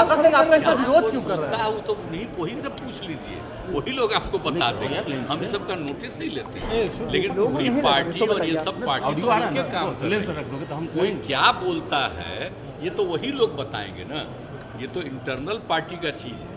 सुधाकर सिंह आपका इसका विरोध क्यों कर रहे हैं? वो तो नहीं, वही तो पूछ लीजिए, वही लोग आपको बता देंगे। हम सबका नोटिस नहीं लेते हैं, लेकिन पूरी पार्टी और ये सब पार्टी तो मिलकर काम कर रहे हैं। कोई क्या बोलता है ये तो वही लोग बताएंगे ना। ये तो इंटरनल पार्टी का चीज है।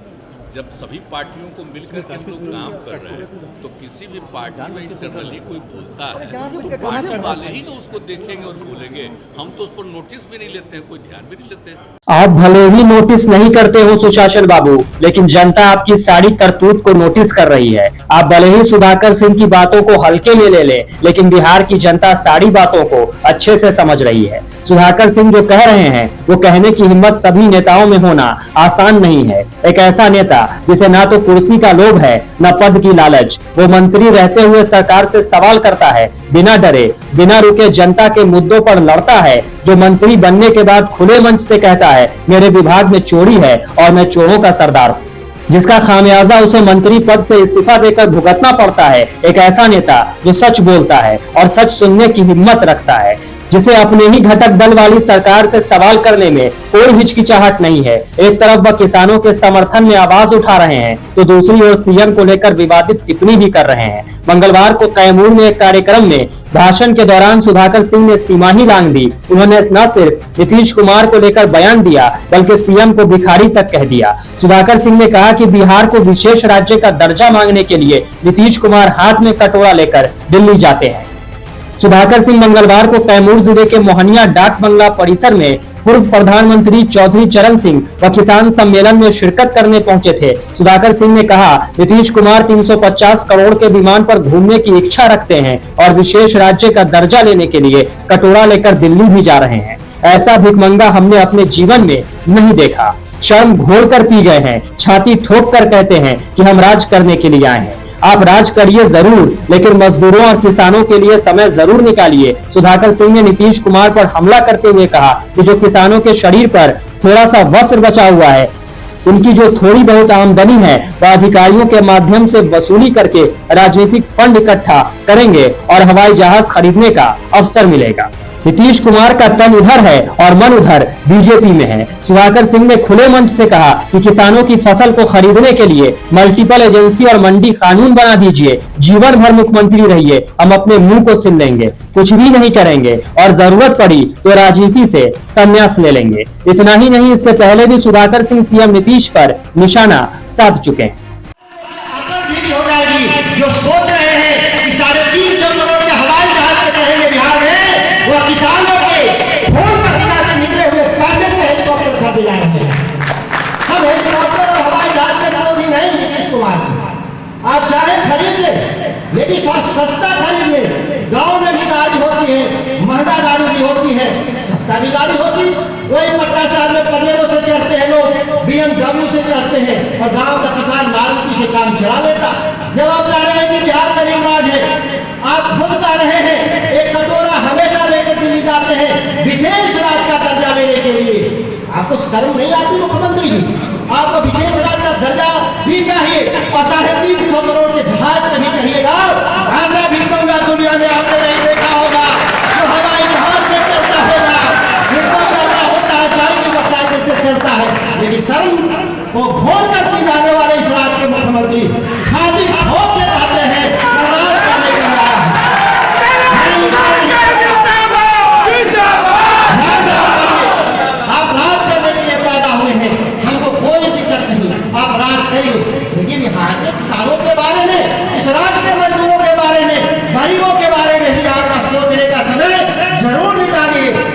जब सभी पार्टियों को मिलकर के हम लोग काम कर रहे हैं तो किसी भी पार्टी में इंटरनली कोई बोलता है तो पार्टी वाले ही तो उसको देखेंगे और बोलेंगे। हम तो उस पर नोटिस भी नहीं लेते हैं, कोई ध्यान भी नहीं लेते हैं। आप भले ही नोटिस नहीं करते हो सुशासन बाबू, लेकिन जनता आपकी सारी करतूत को नोटिस कर रही है। आप भले ही सुधाकर सिंह की बातों को हल्के में ले ले, लेकिन बिहार की जनता सारी बातों को अच्छे से समझ रही है। सुधाकर सिंह जो कह रहे हैं वो कहने की हिम्मत सभी नेताओं में होना आसान नहीं है। एक ऐसा नेता जिसे ना तो कुर्सी का लोभ है न पद की लालच, वो मंत्री रहते हुए सरकार से सवाल करता है, बिना डरे बिना रुके जनता के मुद्दों पर लड़ता है, जो मंत्री बनने के बाद खुले मंच से कहता है मेरे विभाग में चोरी है और मैं चोरों का सरदार हूँ, जिसका खामियाजा उसे मंत्री पद से इस्तीफा देकर भुगतना पड़ता है। एक ऐसा नेता जो सच बोलता है और सच सुनने की हिम्मत रखता है, जिसे अपने ही घटक दल वाली सरकार से सवाल करने में कोई हिचकिचाहट नहीं है। एक तरफ वह किसानों के समर्थन में आवाज उठा रहे हैं तो दूसरी ओर सीएम को लेकर विवादित टिप्पणी भी कर रहे हैं। मंगलवार को कैमूर में एक कार्यक्रम में भाषण के दौरान सुधाकर सिंह ने सीमा ही लांघ दी। उन्होंने न सिर्फ नीतीश कुमार को लेकर बयान दिया बल्कि सीएम को भिखारी तक कह दिया। सुधाकर सिंह ने कहा कि बिहार को विशेष राज्य का दर्जा मांगने के लिए नीतीश कुमार हाथ में कटोरा लेकर दिल्ली जाते हैं। सुधाकर सिंह मंगलवार को कैमूर जिले के मोहनिया डाक बंगला परिसर में पूर्व प्रधानमंत्री चौधरी चरण सिंह व किसान सम्मेलन में शिरकत करने पहुंचे थे। सुधाकर सिंह ने कहा नीतीश कुमार 350 करोड़ के विमान पर घूमने की इच्छा रखते हैं और विशेष राज्य का दर्जा लेने के लिए कटोरा लेकर दिल्ली भी जा रहे हैं। ऐसा भिखमंगा हमने अपने जीवन में नहीं देखा। शर्म घोल कर पी गए हैं, छाती ठोक कर कहते हैं कि हम राज करने के लिए आए हैं। आप राज करिए जरूर, लेकिन मजदूरों और किसानों के लिए समय जरूर निकालिए। सुधाकर सिंह ने नीतीश कुमार पर हमला करते हुए कहा कि जो किसानों के शरीर पर थोड़ा सा वस्त्र बचा हुआ है, उनकी जो थोड़ी बहुत आमदनी है वह अधिकारियों के माध्यम से वसूली करके राजनीतिक फंड इकट्ठा करेंगे और हवाई जहाज खरीदने का अवसर मिलेगा। नीतीश कुमार का तन इधर है और मन उधर बीजेपी में है। सुधाकर सिंह ने खुले मंच से कहा कि किसानों की फसल को खरीदने के लिए मल्टीपल एजेंसी और मंडी कानून बना दीजिए। जीवन भर मुख्यमंत्री रहिए, हम अपने मुंह को सिल लेंगे, कुछ भी नहीं करेंगे और जरूरत पड़ी तो राजनीति से संन्यास ले लेंगे। इतना ही नहीं, इससे पहले भी सुधाकर सिंह सीएम नीतीश पर निशाना साध चुके हैं। जो सोच रहे हैं कि 3.5 करोड़ के हवाई जहाज से कहेंगे बिहार में, वो किसानों के खून पसीना से निकले हुए पैसे से हेलीकॉप्टर खरीदे जा रहे हैं। हम हेलीकॉप्टर और हवाई जहाज के विरोधी नहीं नीतीश कुमार, आप चाहे खरीद ले, लेकिन थोड़ा सस्ता खरीद ले। गाँव में भी गाड़ी होती है, महंगा गाड़ी भी होती है, सस्ता भी गाड़ी होती। वही पटना शहर में पलेरो से चढ़ते हैं लोग, BMW से चढ़ते हैं और गाँव का किसान मारुति से काम चला लेता। जब आप जा रहे हैं कि बिहार गरीब राज है, आप खुद जा रहे हैं, एक कटोरा हमेशा लेकर दिल्ली जाते हैं विशेष राज का दर्जा लेने के लिए। आपको शर्म नहीं आती मुख्यमंत्री जी? आपको विशेष राज का दर्जा भी चाहिए और 350 करोड़ के जहाज कभी कहिएगा। ऐसा भिखमंगा दुनिया में आपने नहीं देखा होगा जो हवाई जहाज से चलता होगा, होता है चाय की बटाई से चलता है। लेकिन शर्म को घोल कर पी जाने वाले इस राज्य के मुख्यमंत्री खाली ठोक के जाते हैं राज करने के लिए। आप राज करने के लिए पैदा हुए हैं, हमको कोई दिक्कत नहीं, आप राज करिए। लेकिन बिहार के किसानों के बारे में, इस राज्य के मजदूरों के बारे में, गरीबों के बारे में भी आपका सोचने का समय जरूर निकालिए।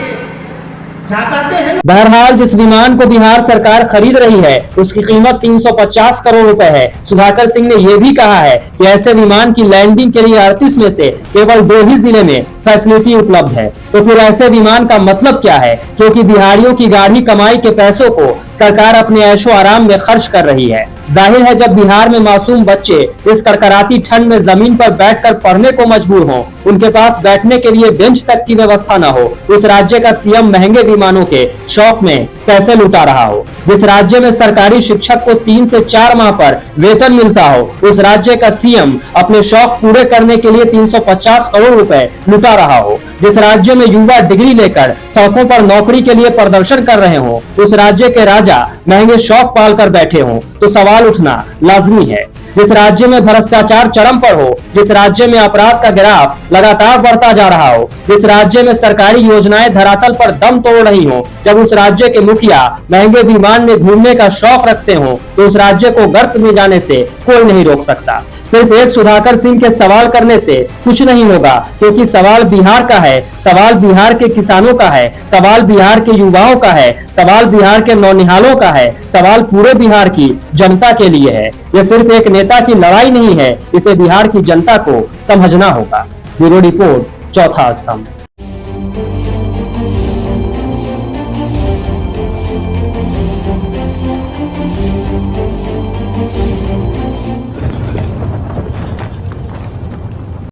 बहरहाल जिस विमान को बिहार सरकार खरीद रही है उसकी कीमत 350 करोड़ रुपए है। सुधाकर सिंह ने यह भी कहा है कि ऐसे विमान की लैंडिंग के लिए 38 में से केवल 2 ही जिले में फैसिलिटी उपलब्ध है। तो फिर ऐसे विमान का मतलब क्या है? क्योंकि बिहारियों की गाढ़ी कमाई के पैसों को सरकार अपने ऐशो आराम में खर्च कर रही है। जाहिर है जब बिहार में मासूम बच्चे इस कड़कड़ाती ठंड में जमीन पर बैठकर पढ़ने को मजबूर हों, उनके पास बैठने के लिए बेंच तक की व्यवस्था न हो, उस राज्य का सीएम महंगे विमानों के शौक में पैसे लुटा रहा हो, जिस राज्य में सरकारी शिक्षक को 3 से 4 माह पर वेतन मिलता हो, उस राज्य का सीएम अपने शौक पूरे करने के लिए 350 करोड़ रुपए लुटा रहा हो, जिस राज्य में युवा डिग्री लेकर सड़कों पर नौकरी के लिए प्रदर्शन कर रहे हो, उस राज्य के राजा महंगे शौक पालकर बैठे हो, तो सवाल उठना लाजमी है। जिस राज्य में भ्रष्टाचार चरम पर हो, जिस राज्य में अपराध का ग्राफ लगातार बढ़ता जा रहा हो, जिस राज्य में सरकारी योजनाएं धरातल पर दम तोड़ रही हो, जब उस राज्य के मुखिया महंगे विमान में घूमने का शौक रखते हो, तो उस राज्य को गर्त में जाने से कोई नहीं रोक सकता। सिर्फ एक सुधाकर सिंह के सवाल करने से कुछ नहीं होगा, क्योंकि सवाल बिहार का है, सवाल बिहार के किसानों का है, सवाल बिहार के युवाओं का है, सवाल बिहार के नौनिहालों का है, सवाल पूरे बिहार की जनता के लिए है। यह सिर्फ एक नेता की लड़ाई नहीं है, इसे बिहार की जनता को समझना होगा। ब्यूरो रिपोर्ट, चौथा स्तंभ।